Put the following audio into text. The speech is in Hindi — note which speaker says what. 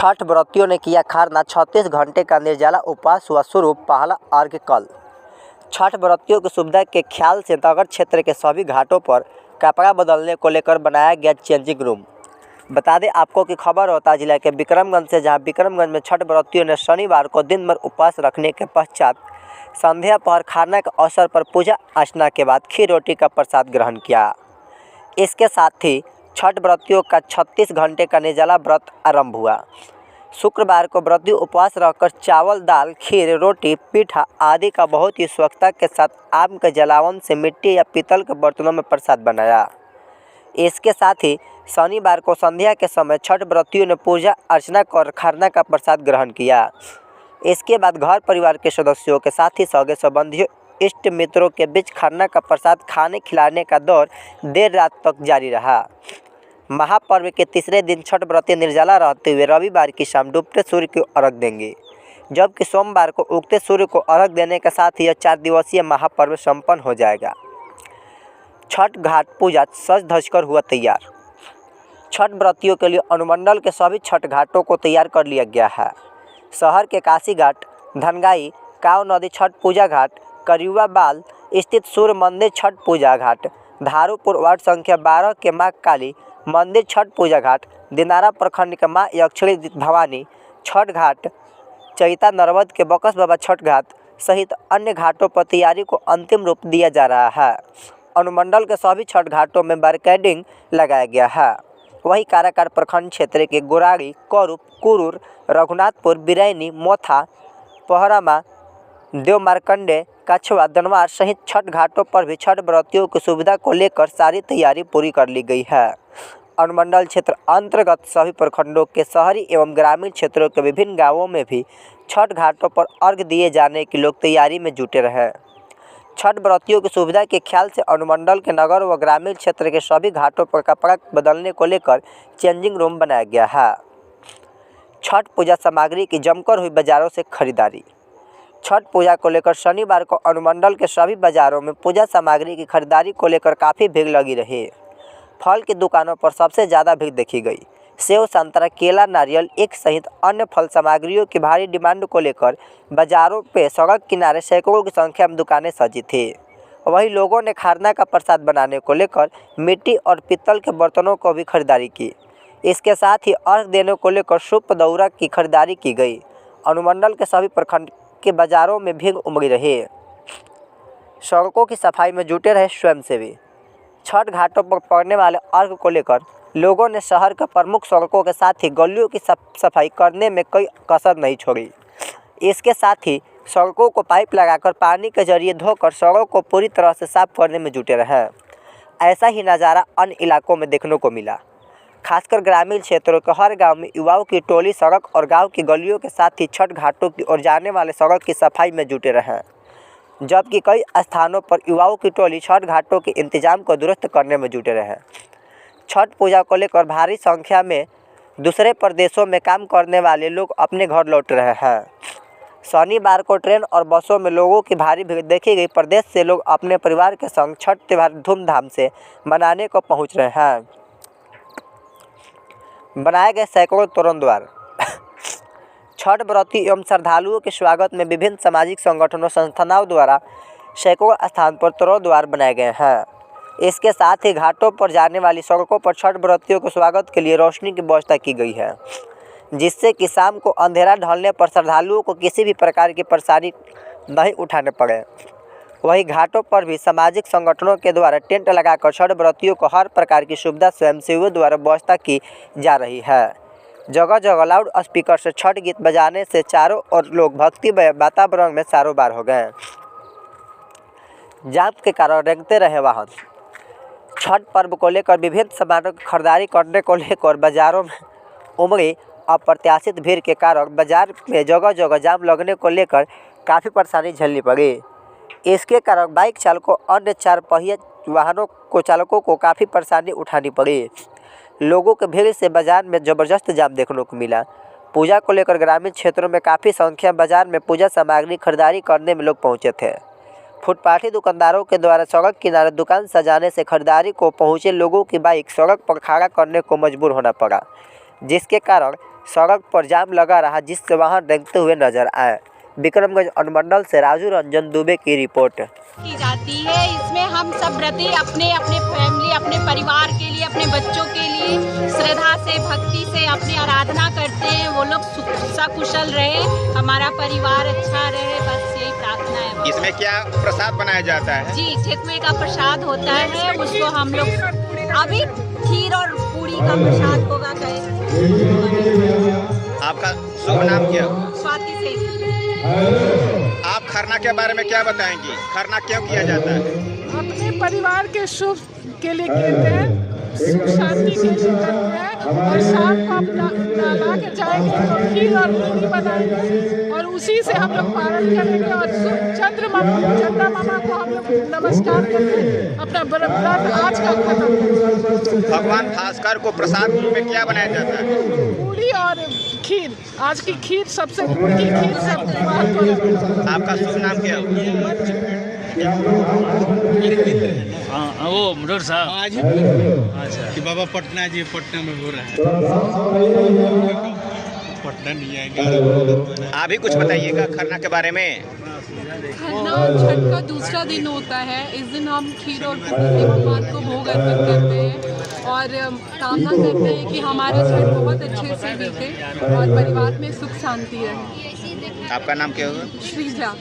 Speaker 1: छठ व्रतियों ने किया खरना, 36 घंटे का निर्जला उपवास हुआ शुरू, पहला अर्घ्य कल। छठ व्रतियों की सुविधा के ख्याल से नगर क्षेत्र के सभी घाटों पर कपड़ा बदलने को लेकर बनाया गया चेंजिंग रूम। बता दें आपको कि खबर होता जिला के विक्रमगंज से, जहां विक्रमगंज में छठ व्रतियों ने शनिवार को दिन भर उपवास रखने के पश्चात संध्या पहर खरना के अवसर पर पूजा अर्चना के बाद खीर रोटी का प्रसाद ग्रहण किया। इसके साथ ही छठ व्रतियों का 36 घंटे का निर्जला व्रत आरंभ हुआ। शुक्रवार को व्रती उपवास रहकर चावल, दाल, खीर, रोटी, पीठा आदि का बहुत ही स्वच्छता के साथ आम के जलावन से मिट्टी या पीतल के बर्तनों में प्रसाद बनाया। इसके साथ ही शनिवार को संध्या के समय छठ व्रतियों ने पूजा अर्चना कर खरना का प्रसाद ग्रहण किया। इसके बाद घर परिवार के सदस्यों के साथ ही सगे संबंधियों, इष्ट मित्रों के बीच खरना का प्रसाद खाने खिलाने का दौर देर रात तक जारी रहा। महापर्व के तीसरे दिन छठ व्रती निर्जला रहते हुए रविवार की शाम डूबते सूर्य को अर्घ्य देंगे, जबकि सोमवार को उगते सूर्य को अर्घ्य देने के साथ ही यह 4 दिवसीय महापर्व संपन्न हो जाएगा। छठ घाट पूजा सज धज कर हुआ तैयार। छठ व्रतियों के लिए अनुमंडल के सभी छठ घाटों को तैयार कर लिया गया है। शहर के काशी घाट, धनगाई, काव नदी छठ पूजा घाट, करियुआ बाल स्थित सूर्य मंदिर छठ पूजा घाट, धारूपुर वार्ड संख्या 12 के माँ काली मंदिर छठ पूजा घाट, दिनारा प्रखंड के माँ यक्षिणी भवानी छठ घाट, चैता नरवद के बकस बाबा छठ घाट सहित अन्य घाटों पर तैयारी को अंतिम रूप दिया जा रहा है। अनुमंडल के सभी छठ घाटों में बैरिकेडिंग लगाया गया है। वहीं काराकाट प्रखंड क्षेत्र के गोराड़ी, कौरूप, कुरूर, रघुनाथपुर, बिरैनी, मोथा, पहरामा, देव मार्कंडे, कछवा, दनवार सहित छठ घाटों पर भी छठ व्रतियों की सुविधा को लेकर सारी तैयारी पूरी कर ली गई है। अनुमंडल क्षेत्र अंतर्गत सभी प्रखंडों के शहरी एवं ग्रामीण क्षेत्रों के विभिन्न गांवों में भी छठ घाटों पर अर्घ्य दिए जाने की लोग तैयारी में जुटे रहे। छठ व्रतियों की सुविधा के ख्याल से अनुमंडल के नगर व ग्रामीण क्षेत्र के सभी घाटों पर कपड़ा बदलने को लेकर चेंजिंग रूम बनाया गया है। छठ पूजा सामग्री की जमकर हुई बाजारों से खरीदारी। छठ पूजा को लेकर शनिवार को अनुमंडल के सभी बाजारों में पूजा सामग्री की खरीदारी को लेकर काफ़ी भीड़ लगी रही। फल की दुकानों पर सबसे ज़्यादा भीड़ देखी गई। सेव, संतरा, केला, नारियल एक सहित अन्य फल सामग्रियों की भारी डिमांड को लेकर बाजारों पे सड़क किनारे सैकड़ों की संख्या में दुकानें सजी थी। वहीं लोगों ने खरना का प्रसाद बनाने को लेकर मिट्टी और पीतल के बर्तनों को भी खरीदारी की। इसके साथ ही अर्घ्य देने को लेकर सूप दौरा की खरीदारी की गई। अनुमंडल के सभी प्रखंड के बाजारों में भीड़ उमड़ी रही। सड़कों की सफाई में जुटे रहे स्वयंसेवी। छठ घाटों पर पड़ने वाले अर्घ्य को लेकर लोगों ने शहर के प्रमुख सड़कों के साथ ही गलियों की सफाई करने में कोई कसर नहीं छोड़ी। इसके साथ ही सड़कों को पाइप लगाकर पानी के जरिए धोकर सड़कों को पूरी तरह से साफ करने में जुटे रहे। ऐसा ही नज़ारा अन्य इलाकों में देखने को मिला। खासकर ग्रामीण क्षेत्रों के हर गांव में युवाओं की टोली सड़क और गांव की गलियों के साथ ही छठ घाटों की ओर जाने वाले सड़क की सफाई में जुटे रहे, जबकि कई स्थानों पर युवाओं की टोली छठ घाटों के इंतजाम को दुरुस्त करने में जुटे रहे। छठ पूजा को लेकर भारी संख्या में दूसरे प्रदेशों में काम करने वाले लोग अपने घर लौट रहे हैं। शनिवार को ट्रेन और बसों में लोगों की भारी भीड़ देखी गई। प्रदेश से लोग अपने परिवार के संग छठ त्यौहार धूमधाम से मनाने को पहुंच रहे हैं। बनाए गए सैकड़ों तोरण द्वार। छठ व्रती एवं श्रद्धालुओं के स्वागत में विभिन्न सामाजिक संगठनों संस्थानों द्वारा सैकड़ों स्थान पर तोरण द्वार बनाए गए हैं। इसके साथ ही घाटों पर जाने वाली सड़कों पर छठ व्रतियों के स्वागत के लिए रोशनी की व्यवस्था की गई है, जिससे कि शाम को अंधेरा ढलने पर श्रद्धालुओं को किसी भी प्रकार की परेशानी नहीं उठाने पड़े। वहीं घाटों पर भी सामाजिक संगठनों के द्वारा टेंट लगाकर छठ व्रतियों को हर प्रकार की सुविधा स्वयंसेवियों द्वारा व्यवस्था की जा रही है। जगह जगह लाउड स्पीकर से छठ गीत बजाने से चारों ओर लोग भक्ति वातावरण में सारोबार हो गए। जाम के कारण रेंगते रहे वाहन। छठ पर्व को लेकर विभिन्न सामानों की खरीदारी करने को लेकर बाजारों में उमड़ी अप्रत्याशित भीड़ के कारण बाजार में जगह जगह जाम लगने को लेकर काफ़ी परेशानी झेलनी पड़ी। इसके कारण बाइक चालकों अन्य 4 पहिया वाहनों को चालकों को काफ़ी परेशानी उठानी पड़ी। लोगों के भीड़ से बाजार में ज़बरदस्त जाम देखने को मिला। पूजा को लेकर ग्रामीण क्षेत्रों में काफ़ी संख्या बाजार में पूजा सामग्री खरीदारी करने में लोग पहुँचे थे। फुटपाथी दुकानदारों के द्वारा सड़क किनारे दुकान सजाने से खरीदारी को पहुंचे लोगों की बाइक सड़क पर खड़ा करने को मजबूर होना पड़ा, जिसके कारण सड़क पर जाम लगा रहा, जिससे वाहन रेंगते हुए नजर आए। विक्रमगंज अनुमंडल से राजू रंजन दुबे की रिपोर्ट।
Speaker 2: की जाती है। इसमें हम सब व्रती अपने अपने फैमिली, अपने परिवार के लिए, अपने बच्चों के लिए श्रद्धा से, भक्ति से अपनी आराधना करते हैं। वो लोग सकुशल रहे, हमारा परिवार अच्छा रहे, बस यही प्रार्थना है।
Speaker 3: इसमें क्या प्रसाद बनाया जाता है?
Speaker 2: जी, ठेकुए का प्रसाद होता है, उसको हम लोग अभी खीर और पूरी का प्रसाद होगा।
Speaker 3: आपका शुभ नाम क्या?
Speaker 2: स्वाति से।
Speaker 3: आप खरना के बारे में क्या बताएंगी? खरना क्यों किया जाता है?
Speaker 4: अपने परिवार के शुभ के लिए कहते हैं, सुख शांति के लिए करते हैं। और शाम को आप नहा के जाएंगे तो खीर और पूरी बनाएंगे और उसी से हम लोग पारण करेंगे। और चंद्रमा मामा को हम लोग नमस्कार करके अपना व्रत आज का खत्म करेंगे।
Speaker 3: भगवान भास्कर को प्रसाद रूप में क्या बनाया जाता है?
Speaker 4: पूरी और खीर। आज की खीर सबसे की खीर सब।
Speaker 3: आपका शुभ नाम क्या है?
Speaker 5: वो मुडर साहब
Speaker 6: आज
Speaker 5: अच्छा
Speaker 6: कि बाबा पटना जी, पटना में हो रहा है, पटना नहीं आएगा।
Speaker 3: आप भी कुछ बताइएगा खरना के बारे में।
Speaker 7: खरना छठ का दूसरा दिन होता है। इस दिन हम खीर और पूरी भगवान को भोग अर्पण करते हैं और कामना करते हैं कि हमारा छठ बहुत अच्छे से बीते और परिवार में सुख शांति रहे।
Speaker 3: आपका नाम क्या होगा?
Speaker 7: श्रीजा।